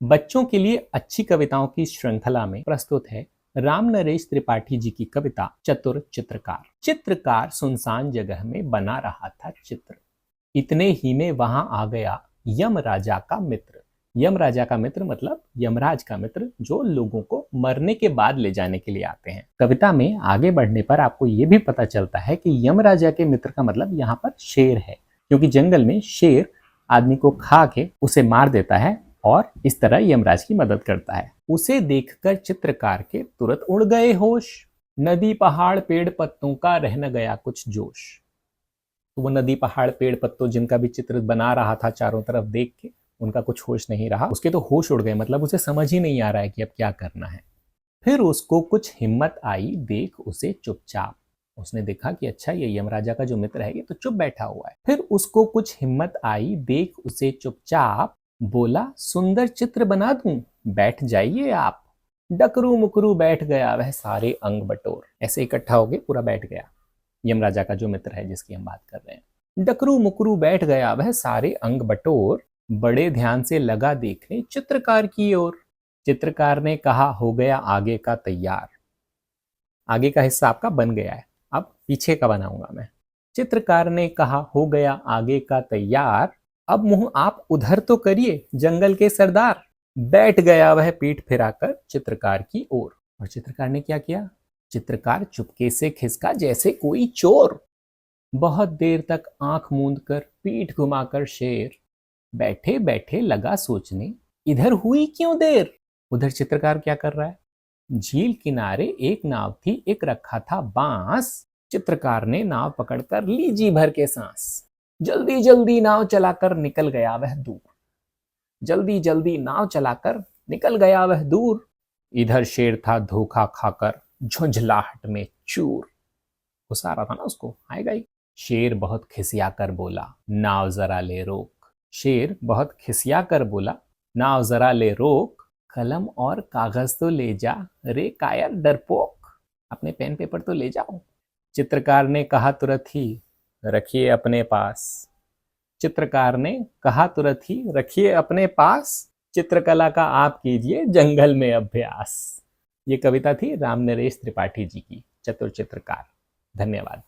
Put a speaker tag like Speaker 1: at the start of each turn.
Speaker 1: बच्चों के लिए अच्छी कविताओं की श्रृंखला में प्रस्तुत है राम नरेश त्रिपाठी जी की कविता चतुर चित्रकार। चित्रकार सुनसान जगह में बना रहा था चित्र, इतने ही में वहां आ गया यम राजा का मित्र। यम राजा का मित्र मतलब यमराज का मित्र, जो लोगों को मरने के बाद ले जाने के लिए आते हैं। कविता में आगे बढ़ने पर आपको यह भी पता चलता है कि यम राजा के मित्र का मतलब यहाँ पर शेर है, क्योंकि जंगल में शेर आदमी को खा के उसे मार देता है और इस तरह यमराज की मदद करता है। उसे देखकर चित्रकार के तुरंत उड़ गए होश, नदी पहाड़ पेड़ पत्तों का रह न गया कुछ जोश। तो वो नदी पहाड़ पेड़ पत्तों जिनका भी चित्र बना रहा था चारों तरफ देख के, उनका कुछ होश नहीं रहा। उसके तो होश उड़ गए, मतलब उसे समझ ही नहीं आ रहा है कि अब क्या करना है। फिर उसको कुछ हिम्मत आई देख उसे चुपचाप। उसने देखा कि अच्छा ये यमराजा का जो मित्र है ये तो चुप बैठा हुआ है। फिर उसको कुछ हिम्मत आई देख उसे चुपचाप, बोला सुंदर चित्र बना दूं, बैठ जाइए आप। डकरू मुकरू बैठ गया वह सारे अंग बटोर। ऐसे इकट्ठा हो गए, पूरा बैठ गया यमराजा का जो मित्र है जिसकी हम बात कर रहे हैं। डकरू मुकरू बैठ गया वह सारे अंग बटोर, बड़े ध्यान से लगा देखने चित्रकार की ओर। चित्रकार ने कहा हो गया आगे का तैयार। आगे का हिस्सा आपका बन गया है, अब पीछे का बनाऊंगा मैं। चित्रकार ने कहा हो गया आगे का तैयार, अब मुंह आप उधर तो करिए जंगल के सरदार। बैठ गया वह पीठ फिराकर चित्रकार की ओर। और चित्रकार ने क्या किया? चित्रकार चुपके से खिसका जैसे कोई चोर। बहुत देर तक आंख मूंद कर पीठ घुमाकर शेर बैठे बैठे लगा सोचने, इधर हुई क्यों देर। उधर चित्रकार क्या कर रहा है? झील किनारे एक नाव थी, एक रखा था बांस। चित्रकार ने नाव पकड़कर ली जी भर के सांस। जल्दी जल्दी नाव चलाकर निकल गया वह दूर। जल्दी जल्दी नाव चलाकर निकल गया वह दूर। इधर शेर था धोखा खाकर झुंझलाहट में चूर। गुस्सा आ रहा था ना उसको, आएगा ही। शेर बहुत खिसिया कर बोला नाव जरा ले रोक। शेर बहुत खिसिया कर बोला नाव जरा ले रोक। कलम और कागज तो ले जा रे कायर डरपोक, अपने पेन पेपर तो ले जाओ। चित्रकार ने कहा तुरंत ही रखिए अपने पास। चित्रकार ने कहा तुरंत ही रखिए अपने पास। चित्रकला का आप कीजिए जंगल में अभ्यास। ये कविता थी राम नरेश त्रिपाठी जी की चतुर चित्रकार। धन्यवाद।